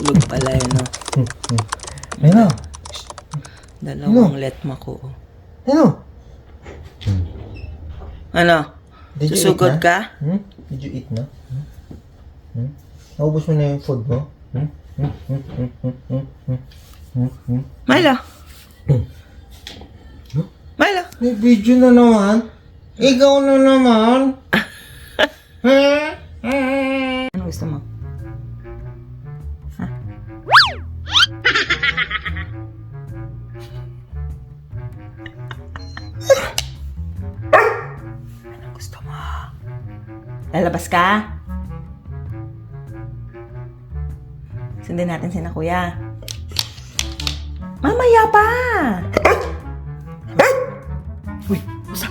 Natutulog pala yun, no? Ano? Dalawang letma ko. Ano? Ano? Did you Susugod eat na? ka? Did you eat na? Naubos mo na yung food mo? Milo! Milo! May video na naman. Ikaw na naman. Ano gusto mo? Ha? Ano gusto mo? Lalabas ka? Sundin natin si na kuya. Mamaya pa! Uy, usa.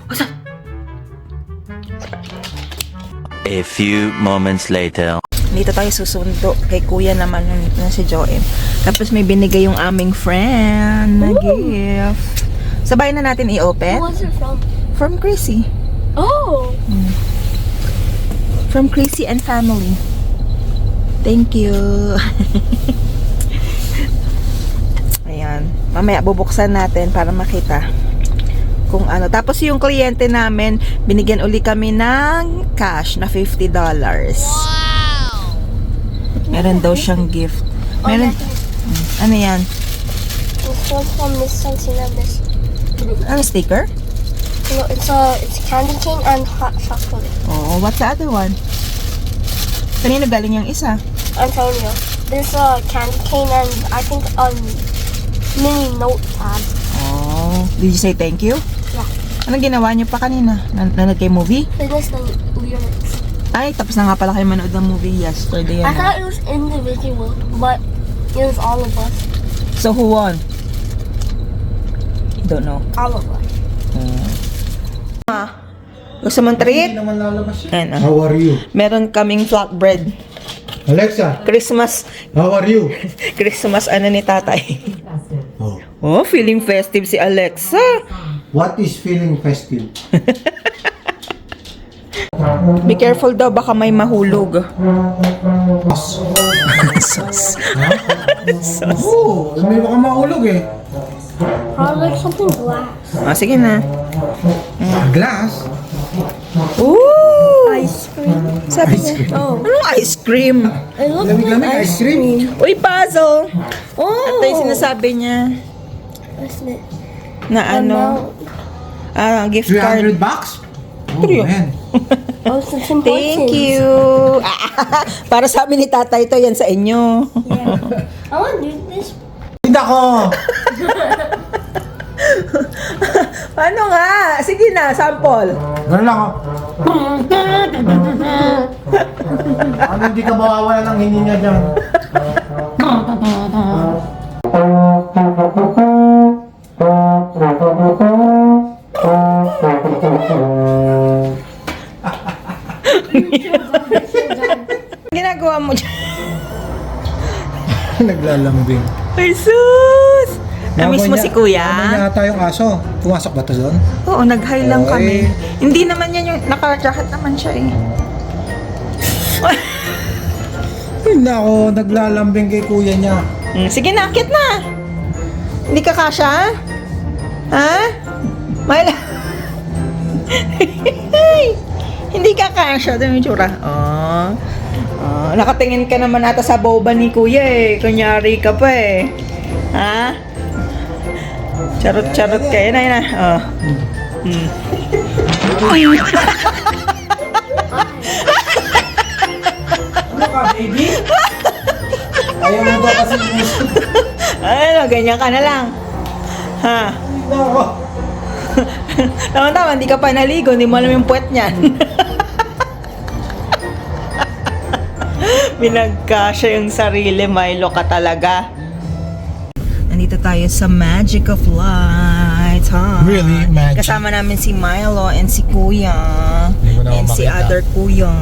Usa. A few moments later. Dito tayo susundo kay kuya naman na si Joem. Tapos may binigay yung aming friend na gift. Sabay na natin i-open. Who was it from? From Chrissy. Oh! From Chrissy and family. Thank you. Ayan. Mamaya bubuksan natin para makita kung ano. Tapos yung kliyente namin, binigyan uli kami ng cash na $50. Wow! Meron daw siyang gift. Meron. Ano yan? This one's from Miss Sansina, Miss. Ano, sticker? No, it's candy cane and hot chocolate. Oh, what's the other one? Kanino galing yung isa? Antonio. This candy cane and I think mini notepad. Oh, did you say thank you? Yeah. Anong ginawa niyo pa kanina? Nanood kayo movie? Finish the lyrics. Ay, tapos na nga pala kayo manood ng movie yesterday. I Ano? thought it was individual, but it was all of us. So, who won? Don't know. All of us. Gusto mong treat? Hindi naman lalabas siya. Ayan, ah. How are you? Meron kaming flatbread. Alexa, Christmas. how are you? Christmas ano ni tatay. Oh. Oh, feeling festive si Alexa. What is feeling festive? Be careful daw, baka may mahulog. Oo, may baka maulog eh. Probably like something black. Ah, sige na. Glass? Ooh! Ice cream. Sabi niya. Oh. Anong ice cream? It looks Lamig-lamig like ice cream. Uy, puzzle! Oh! Ito yung sinasabi niya What's it? na ano, gift card. 300 bucks? Oh, Three. man. Oh, it's important. Thank you! Para sa amin ni tatay to, yan sa inyo. Yeah. I want to do this. Hindi ako! Ano nga? Sige na, sample. Ganun lang ako. Ano hindi ka mawawala ng hininga dyan? Ginagawa mo dyan? Naglalambing. Ay, sus! Na-miss mo si kuya? Namoy niya ata yung aso. Pumasok ba ito doon? Oo, nag-hi lang Oy. kami. Hindi naman yan yung naka-jacket naman siya eh. Hindi ako naglalambing kay kuya niya. Sige na, akit na. Hindi ka kasya? Ha? Mahal. Hindi ka kasya. Ito yung tsura. Oh. Oh, nakatingin ka naman ata sa boba ni kuya eh. Kunyari ka pa eh. Ha? Charot-charot ka. Yan na, yan na. Oh. Ano ka, baby? Ayaw mo ba kasi gusto? Ano, ganyan ka na lang. Ha? Hindi ako. Tama-tama, hindi ka pa naligo. Hindi mo alam yung puwet niyan. Binagkasya yung sarili. Milo ka talaga. Nandito tayo sa Magic of Lights, ha? Really? Magic? Kasama namin si Milo and si Kuya. Hindi ko na And si makita. other Kuya.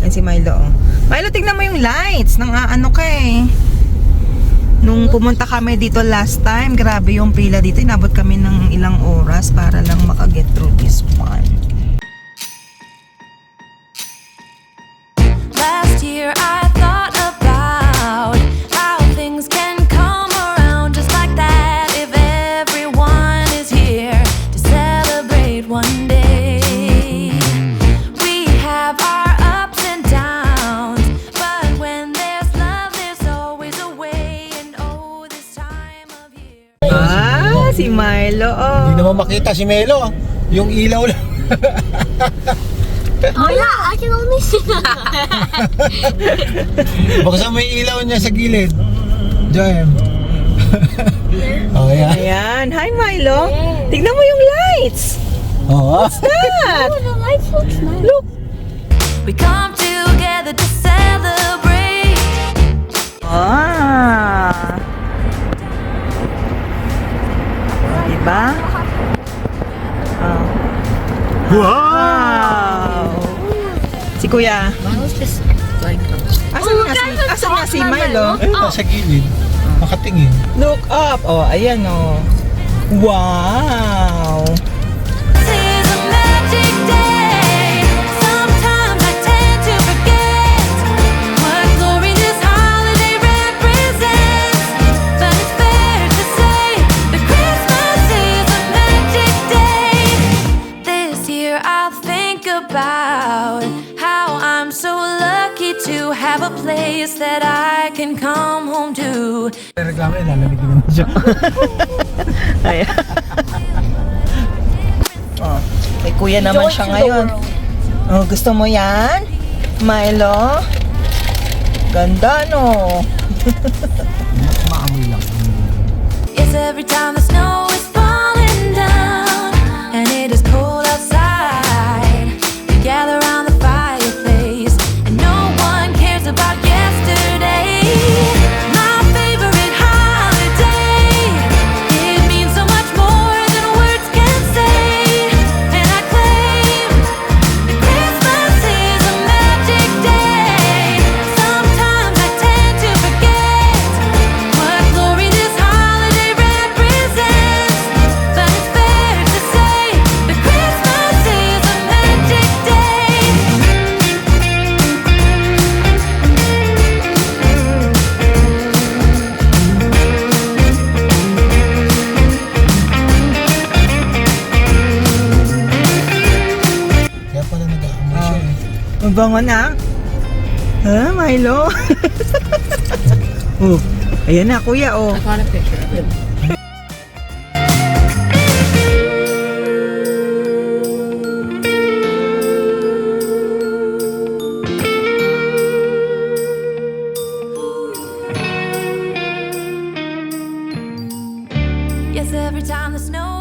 And si Milo. Milo, tignan mo yung lights. Nang ano ka eh. Nung pumunta kami dito last time, grabe yung pila dito. Inabot kami ng ilang oras para lang makaget through this one. si Milo. Hindi Oh. naman makita si Melo. Yung ilaw lang. Oh yeah, I can only see that. Baka may ilaw niya sa gilid. Joem. Oh, yeah. Ayan. Hi, Milo. Tignan mo yung lights. Oo. That. Oh, the lights looks nice. Look. We come together to celebrate. Ah. Diba? Oh. Wow. Si Kuya. Asan nga si Milo? Eh, nasa gilid. Nakatingin. Look up. Oh, ayan oh. Wow. This is a magic day. Sometimes I tend to forget what glory this holiday represents. But it's fair to say that Christmas is a magic day. This year I'll think about how I'm so lucky to have a place that I can come home to. Reklamo yan, lalamigin naman siya. Ayan. Oh, kay Kuya naman siya ngayon. Oh, gusto mo yan? Milo? Ganda, no? Maamoy lang. Yes, every time the snow is falling down and it is cold outside, we gather around the fireplace and no one cares about yesterday. My favorite holiday, it means so much more than words can say. And I claim that Christmas is a magic day. Sometimes I tend to forget what glory this holiday represents. But it's fair to say that Christmas is a magic day. Kaya pala nag-aamoy siya eh. Mabango na? Ha, Milo? Oh, ayan na, Kuya, oh. Yes, every time the snow